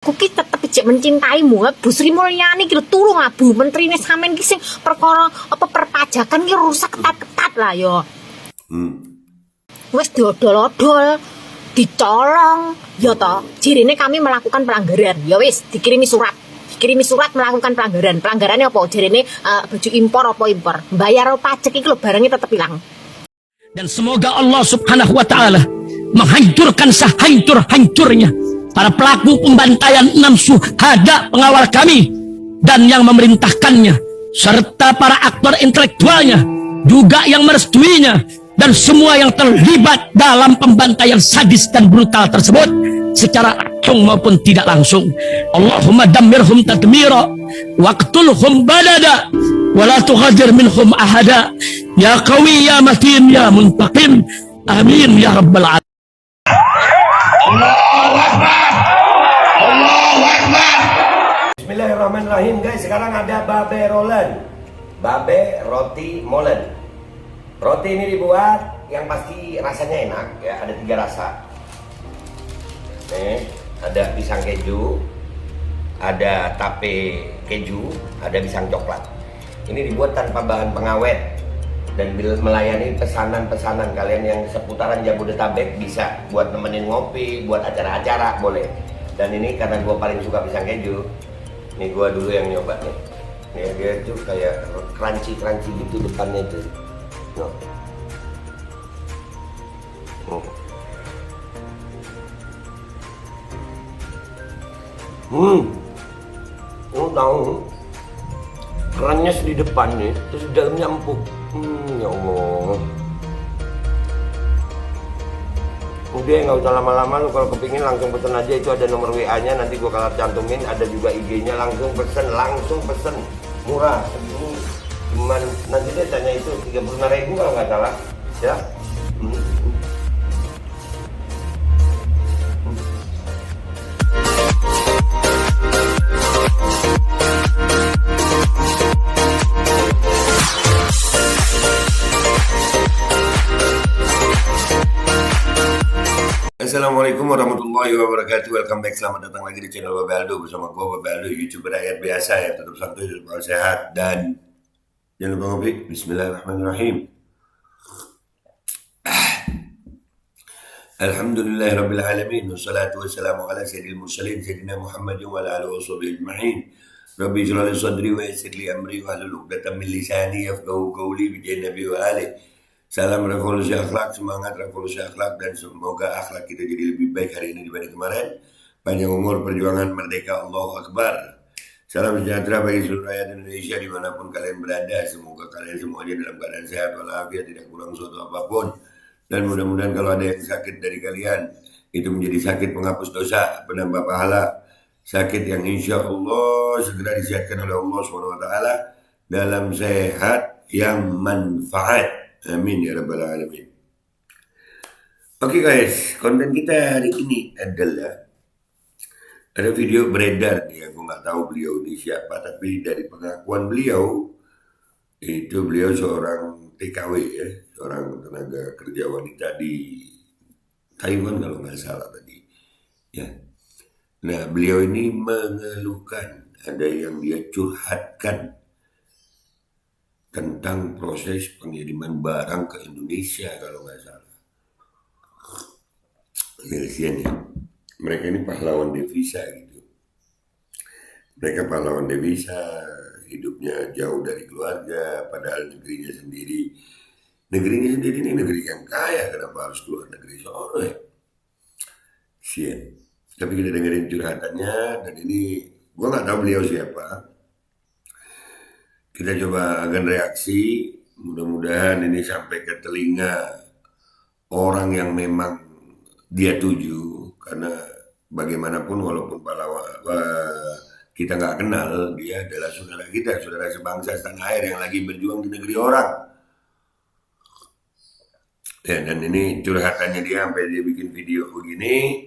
Kuki tetep jek mencintaimu. Bu Sri Mulyani ki tulung Bu menterine sampean ki sing perkara apa perpajakan ki rusak ketat-ketat lah yo. Wis diodol-odol, dicolong, ya toh. Jirine kami melakukan pelanggaran. Ya wis, dikirimi surat melakukan pelanggaran. Pelanggarannya apa? Jirine baju impor apa impor. Bayar pajak iki lho barangnya tetep hilang. Dan semoga Allah Subhanahu wa taala menghancurkan sehancur-hancurnya para pelaku pembantaian 6 syuhada pengawal kami dan yang memerintahkannya, serta para aktor intelektualnya juga yang merestuinya, dan semua yang terlibat dalam pembantaian sadis dan brutal tersebut secara langsung maupun tidak langsung. Allahumma dammirhum tadmira waqtulhum badada wala tughadir minhum ahada ya qawi ya matin ya muntaqim amin ya rabbal alamin. Allahu Akbar. Allahu Akbar. Bismillahirrahmanirrahim guys. Sekarang ada babe rolen, babe roti molen. Roti ini dibuat yang pasti rasanya enak ya, ada 3 rasa. Nih, ada pisang keju, ada tape keju, ada pisang coklat. Ini dibuat tanpa bahan pengawet dan melayani pesanan-pesanan kalian yang seputaran Jabodetabek, bisa buat nemenin ngopi, buat acara-acara boleh. Dan ini karena gue paling suka pisang keju, nih gue dulu yang nyoba nih. Nih dia tuh kayak crunchy gitu depannya tuh. No. Tahu kerannya di depan nih, terus di dalamnya empuk. Ya Allah. Udah nggak usah lama-lama, lu kalau kepingin langsung pesen aja, itu ada nomor WA-nya, nanti gua kalau cantumin, ada juga IG-nya, langsung pesen, murah. Segini cuman nanti dia tanya itu 35.000 kalau nggak salah, ya. Assalamualaikum warahmatullahi wabarakatuh. Welcome back, selamat datang lagi di channel Babe Aldo bersama gue Babe Aldo, YouTuber rakyat biasa yang tetap santuy dan sehat. Dan jangan lupa ngopi. Bismillahirrahmanirrahim. Alhamdulillahirabbil alamin, wassalatu wassalamu ala sayyidil mursalin sayyidina Muhammadin wa ala alihi washabihi ajma'in. Rabbi shrah li sadri wa yassir li amri wahlul 'uqdatam min lisani yafqahu qawli bi nabi wa alihi. Salam revolusi akhlak, semangat revolusi akhlak, dan semoga akhlak kita jadi lebih baik hari ini dibanding kemarin. Panjang umur, perjuangan, merdeka, Allahu Akbar. Salam sejahtera bagi seluruh rakyat Indonesia dimanapun kalian berada. Semoga kalian semuanya dalam keadaan sehat walafiat, tidak kurang suatu apapun. Dan mudah-mudahan kalau ada yang sakit dari kalian, itu menjadi sakit penghapus dosa, penambah pahala. Sakit yang insya Allah segera disehatkan oleh Allah SWT dalam sehat yang manfaat. Amin ya rabbal alamin. Oke guys, konten kita hari ini adalah ada video beredar nih, aku nggak tahu beliau ini siapa, tapi dari pengakuan beliau itu beliau seorang TKW ya, seorang tenaga kerja wanita di Taiwan kalau nggak salah tadi ya. Nah beliau ini mengeluhkan ada yang dia curhatkan tentang proses pengiriman barang ke Indonesia kalau nggak salah. Kasihan ya, mereka ini pahlawan devisa gitu. Mereka pahlawan devisa, hidupnya jauh dari keluarga, padahal negerinya sendiri ini negeri yang kaya, kenapa harus keluar negeri soalnya? Kasihan. Tapi kita dengerin curhatannya, dan ini gua nggak tahu beliau siapa. Kita coba akan reaksi, mudah-mudahan ini sampai ke telinga orang yang memang dia tuju, karena bagaimanapun walaupun kita nggak kenal, dia adalah saudara kita, saudara sebangsa setanah air yang lagi berjuang di negeri orang. Ya, dan ini curhatannya dia sampai dia bikin video begini,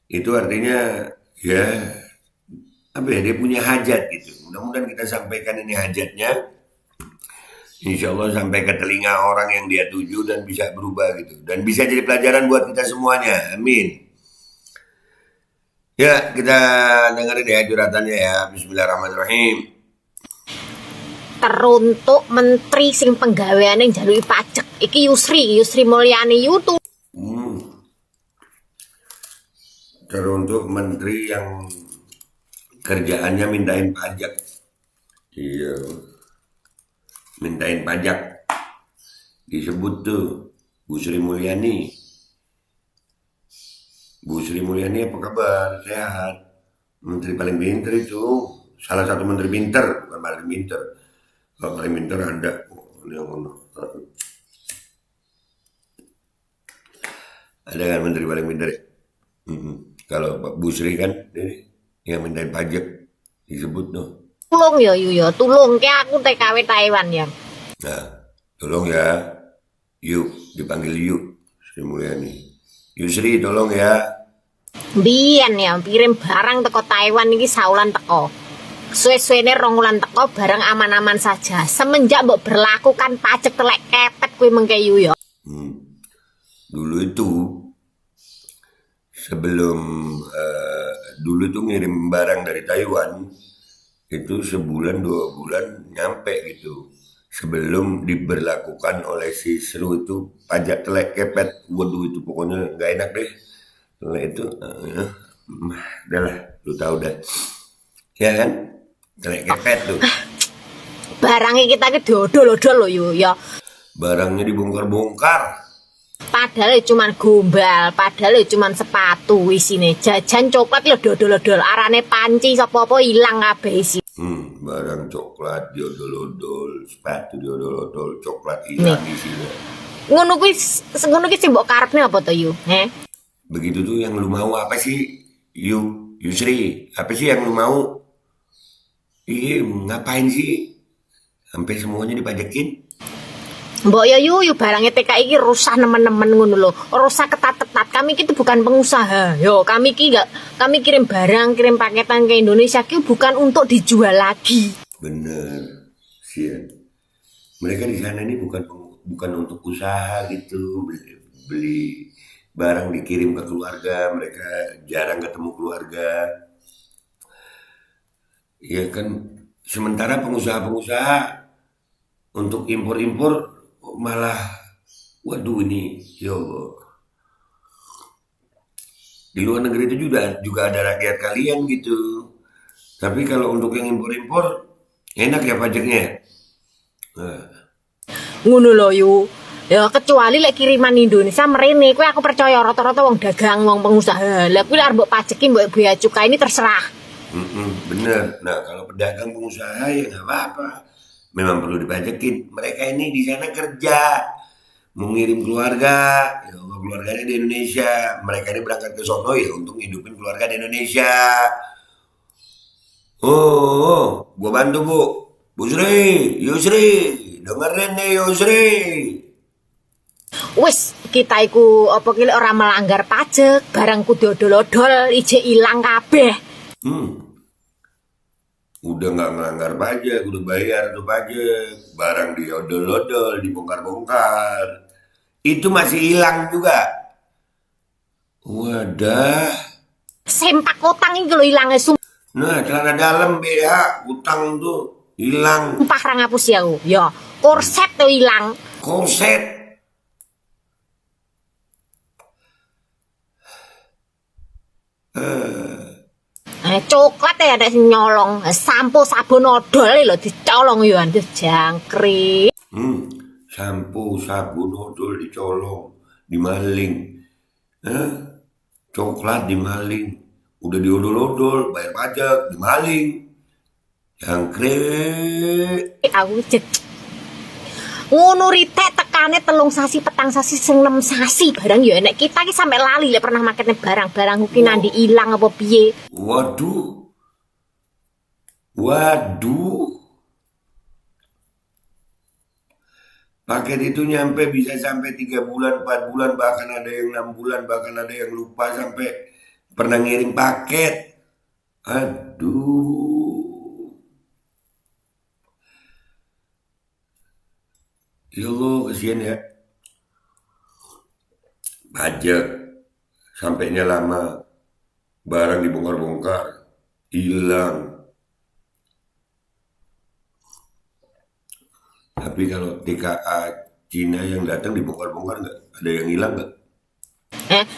itu artinya ya apa ya, dia punya hajat gitu. Mudah-mudahan kita sampaikan ini hajatnya, insya Allah sampai ke telinga orang yang dia tuju dan bisa berubah gitu, dan bisa jadi pelajaran buat kita semuanya. Amin. Ya, kita dengerin ya curhatannya ya. Bismillahirrahmanirrahim. Teruntuk menteri sing penggaweane njaluki pajak. Iki Yusri Mulyani Yutu. Teruntuk menteri yang kerjaannya mintain pajak. Iya. Mintain pajak. Disebut tuh Bu Sri Mulyani. Bu Sri Mulyani apa kabar? Sehat. Menteri paling pinter itu. Salah satu menteri pinter, bukan paling pinter. Kalau paling pinter ada. Ada kan menteri paling pinter ya? Kalau Pak Bu Sri kan ini yang mintain pajak disebut tuh. Tulung ya yu ya, tulung ke aku TKW Taiwan ya. Nah, tolong ya. Yuk, dipanggil Yuk Sri Mulyani. Yusri tolong ya. Biyen ya kirim barang teko Taiwan iki saulan teko. Suwe-suwene 2 wulan teko barang aman-aman saja. Semenjak mbok berlakukan pajak telek kepet kuwi mengke yu ya. Dulu itu sebelum dulu tuh ngirim barang dari Taiwan itu sebulan 2 bulan nyampe gitu. Sebelum diberlakukan oleh si Seru itu pajak telek kepet. Waduh itu pokoknya nggak enak deh. Telek itu udah lah, lu tahu dah. Ya kan? Telek kepet tuh. Barangnya kita ki dodol-dodol lho yu ya. Barangnya dibongkar-bongkar. Padahal cuman gombal, padahal cuman sepatu isine. Jajan coklat lho dodol-dodol. Arane panci sapa-apa ilang kabeh isi. Barang coklat diodol-odol, sepatu diodol-odol, coklat hilang isinya. Ngono kuwi sing mbok karepne apa to yu? Begitu tuh yang lu mau apa sih? Yusri, apa sih yang lu mau? Iya, ngapain sih? Sampai semuanya dipajakin? Mbok ya yu barangnya TKI iki rusak nemen-nemen ngono lho. Rusak ketat-ketat. Kami iki bukan pengusaha. Yo, kami kirim barang, kirim paketan ke Indonesia ki bukan untuk dijual lagi. Bener. Sian. Mereka di sana ini bukan untuk usaha gitu, beli barang dikirim ke keluarga, mereka jarang ketemu keluarga. Ya kan, sementara pengusaha-pengusaha untuk impor-impor malah, waduh ini, ya Allah. Di luar negeri itu juga ada rakyat kalian gitu. Tapi kalau untuk yang impor-impor, enak ya pajaknya. Ngono lho yu. Ya kecuali lek kiriman Indonesia mrene kuwi aku percaya rata-rata wong dagang, wong pengusaha. Lah kuwi arep mbok pajeki mbok bea cukai ini terserah. Bener. Nah kalau pedagang pengusaha ya nggak apa-apa. Memang perlu dipajakin. Mereka ini di sana kerja, mengirim keluarga, ya, keluarganya di Indonesia. Mereka ini berangkat ke sono ya untuk hidupin keluarga di Indonesia. Oh, gua bantu bu. Bu Sri, Yusri, dengerin nih Yusri. Wis kita iku apa ki ora melanggar pajak, barangku dodol-odol ije ilang kabeh. Udah nggak melanggar pajak, udah bayar tuh pajak, barang diodol-odol, dibongkar-bongkar, itu masih hilang juga. Wadah. Sempak utang iki lho ilange Nah celana dalam BH, utang tuh hilang. sumpah ra ngapus ya aku. Ya, korset tuh ilang. Korset. Coklat ya ada sing nyolong, sampo sabun odol lho dicolong yo andes jangkrik. Sampo, sabun, odol dicolong, dimaling. Coklat dimaling. Udah diodol-odol, bayar pajak, dimaling. Jangkrik. Aku cek. Ngono ritek tekane 3 sasi, 4 sasi, sing 6 sasi barang ya nek kita ki sampe lali lek pernah maketne barang-barang ki nandi ilang apa piye. Waduh. Paket itu nyampe bisa sampai 3 bulan, 4 bulan, bahkan ada yang 6 bulan, bahkan ada yang lupa sampai pernah ngirim paket. Aduh. Ya Allah, kasihan ya. Pajak, sampainya lama. barang dibongkar-bongkar, hilang. Tapi kalau TKA Cina yang datang dibongkar-bongkar nggak? Ada yang hilang nggak?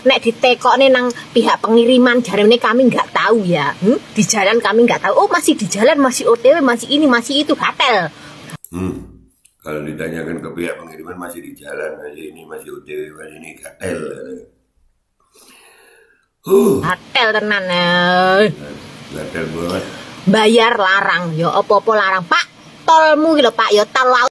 Nek ditekokne nang pihak pengiriman jarene kami nggak tahu ya. Di jalan kami nggak tahu. Oh masih di jalan, masih OTW, masih ini, masih itu, gatel. Kalau ditanyakan ke pihak pengiriman masih di jalan, masih ini, masih OTW, masih ini, gatel. Gatel tenan. Gatel banget. Bayar larang, ya apa-apa larang. Pak, tolmu gitu Pak, ya tol laut.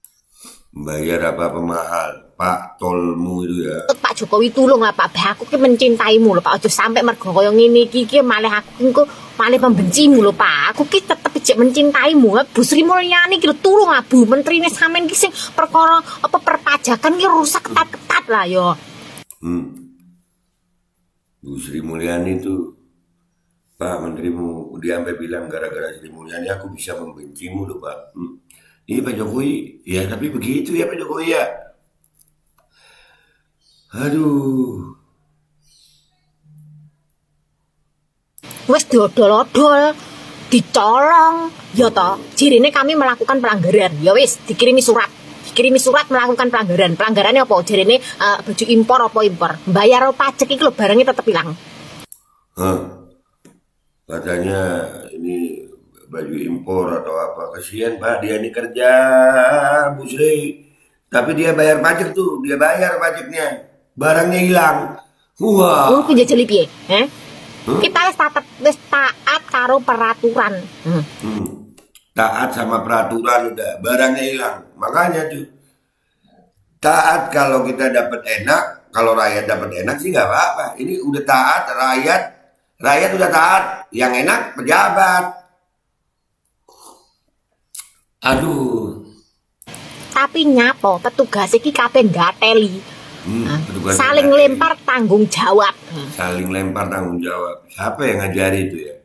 Bayar apa mahal? Pak, tolmu itu ya. Pak Jokowi tulung lah Pak, aku ki mencintaimu loh Pak. Aja sampai mergo koyo ngene iki malah aku engko malah membencimu loh Pak. Aku ki tetep jek mencintaimu. Bu Sri Mulyani ki tulung lah Bu menterine sampean ki sing perkara apa perpajakan ki rusak ketat-ketat lah yo. Bu Sri Mulyani itu Pak menterimu, dia sampai bilang gara-gara Sri Mulyani aku bisa membencimu loh Pak. Ini Pak Jokowi, ya tapi begitu ya Pak Jokowi ya. Aduh. Wes diodol-odol, dicolong, ya toh. Jirine kami melakukan pelanggaran. Ya wis dikirimi surat. Dikirimi surat melakukan pelanggaran. Pelanggarannya apa? Jirine baju impor apa impor. Bayar pajak iki lho barangnya tetep hilang. Katanya ini baju impor atau apa. Kasihan Pak, dia ini kerja Bu Sri. Tapi dia bayar pajak tuh, dia bayar pajaknya. Barangnya hilang. Wah. Ngono jajal piye? Kita wis taat karo peraturan. Taat sama peraturan udah, barangnya hilang. Makanya tuh taat kalau kita dapat enak, kalau rakyat dapat enak sih nggak apa-apa. Ini udah taat rakyat udah taat. Yang enak pejabat. Aduh. Tapi nyapo petugas iki kabeh gateli. Saling lempar tanggung jawab. Saling lempar tanggung jawab. Siapa yang ngajari itu ya?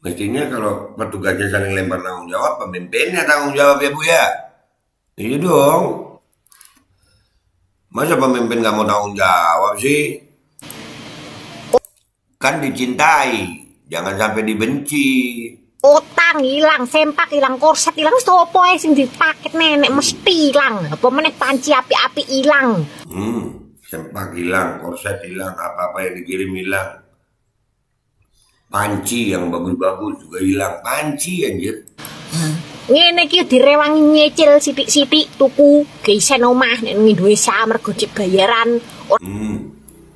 Mestinya kalau petugasnya saling lempar tanggung jawab, pemimpinnya tanggung jawab ya Bu ya. Iya dong. Masa pemimpin nggak mau tanggung jawab sih? Kan dicintai, jangan sampai dibenci. Utang hilang, sempak hilang, korset hilang, sopo ae sing dipaket nenek mesti hilang. Apa meneh panci api-api hilang. Sempak hilang, korset hilang, apa-apa yang dikirim hilang. Panci yang bagus-bagus juga hilang. Panci anjir. Ngene iki direwangi nyicil sithik-sithik tuku geisen omah nek Indonesia mergo cek bayaran.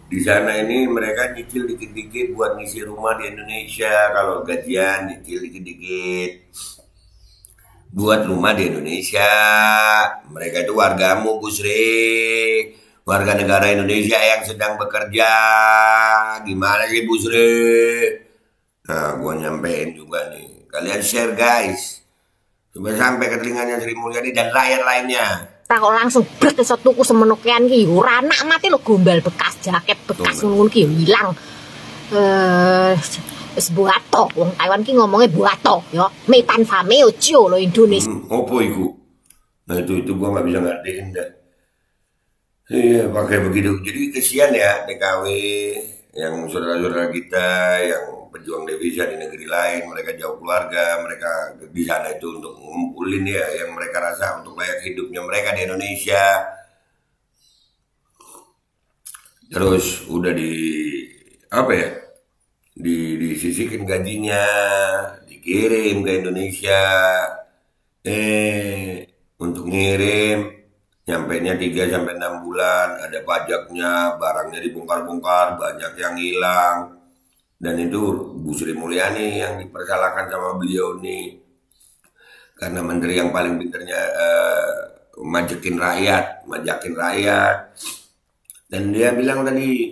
Di sana ini mereka nyicil dikit-dikit buat ngisi rumah di Indonesia. Kalau gajian nyicil dikit-dikit buat rumah di Indonesia. Mereka itu wargamu Bu Sri, warga negara Indonesia yang sedang bekerja. Gimana sih Bu Sri? Nah, gua nyampein juga nih. Kalian share guys, coba sampai ke telinganya Sri Mulyani dan rakyat lainnya. Tak kok langsung brek iso tuku semono kean ki ora anak mati lo gombal bekas jaket bekas ngono ki hilang. Wis buato wong Taiwan ki ngomongnya buato ya. Metan fame ojo lo Indonesia. Opo iku? Nah itu gua nggak bisa ngertiin dah. Iya pakai begitu. Jadi kesian ya TKW yang saudara-saudara kita yang pejuang devisa di negeri lain, mereka jauh keluarga, mereka di sana itu untuk ngumpulin ya yang mereka rasa untuk layak hidupnya mereka di Indonesia. Terus udah disisikin gajinya, dikirim ke Indonesia. Untuk ngirim nyampainya 3-6 bulan, ada pajaknya, barangnya dibongkar-bongkar, banyak yang hilang. Dan itu Bu Sri Mulyani yang dipersalahkan sama beliau nih. Karena menteri yang paling pinternya majakin rakyat. Dan dia bilang tadi,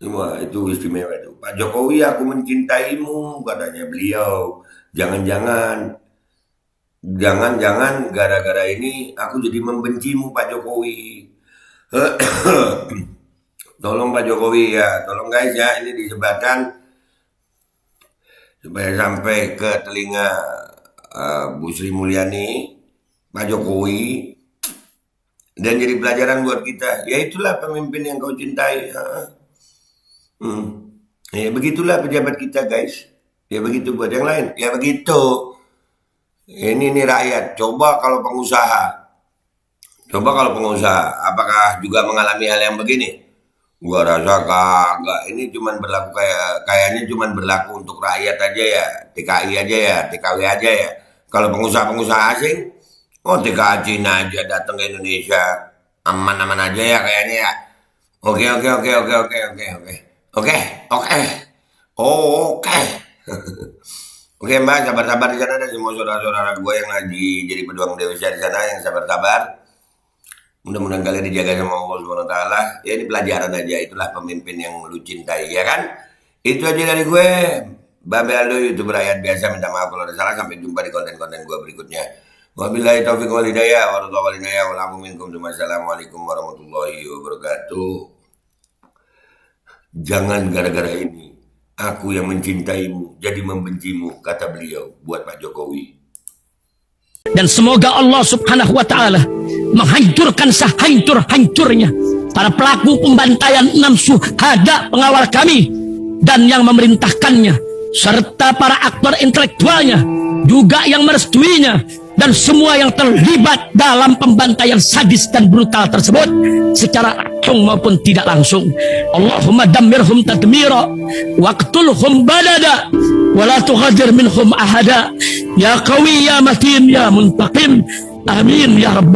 wah itu istimewa itu. Pak Jokowi aku mencintaimu, katanya beliau. Jangan-jangan gara-gara ini aku jadi membencimu Pak Jokowi. Tolong Pak Jokowi ya, tolong guys ya, ini disebarkan supaya sampai ke telinga Bu Sri Mulyani, Pak Jokowi, dan jadi pelajaran buat kita. Ya itulah pemimpin yang kau cintai. Ya begitulah pejabat kita guys. Ya begitu buat yang lain. Ya begitu. Ini nih rakyat. Coba kalau pengusaha. Apakah juga mengalami hal yang begini? Gua rasa kagak. Ini cuman berlaku kayaknya cuman berlaku untuk rakyat aja ya. TKI aja ya, TKW aja ya. Kalau pengusaha-pengusaha asing, oh TKA Cina aja datang ke Indonesia. Aman-aman aja ya kayaknya ya. Oke. Oke Mbak, sabar-sabar di sana, ada semua saudara-saudara gue yang lagi jadi pejuang dewasa di sana yang sabar-sabar. Mudah-mudahan kalian dijaga sama Allah Subhanahu wa taala. Ya ini pelajaran aja, itulah pemimpin yang lu cintai, ya kan? Itu aja dari gue. Babe Aldo, YouTuber rakyat biasa, minta maaf kalau ada salah. Sampai jumpa di konten-konten gue berikutnya. Wabillahi taufiq wal hidayah, Wassalamualaikum warahmatullahi wabarakatuh. Jangan gara-gara ini aku yang mencintaimu jadi membencimu, kata beliau buat Pak Jokowi. Dan semoga Allah subhanahu wa ta'ala menghancurkan sehancur-hancurnya para pelaku pembantaian 6 syuhada pengawal kami dan yang memerintahkannya, serta para aktor intelektualnya juga yang merestuinya, dan semua yang terlibat dalam pembantaian sadis dan brutal tersebut secara langsung maupun tidak langsung. Allahumma dammirhum tadmira waqtulhum badada wala tughadir minhum ahada ya qawi ya matin ya muntaqim, amin ya rabbal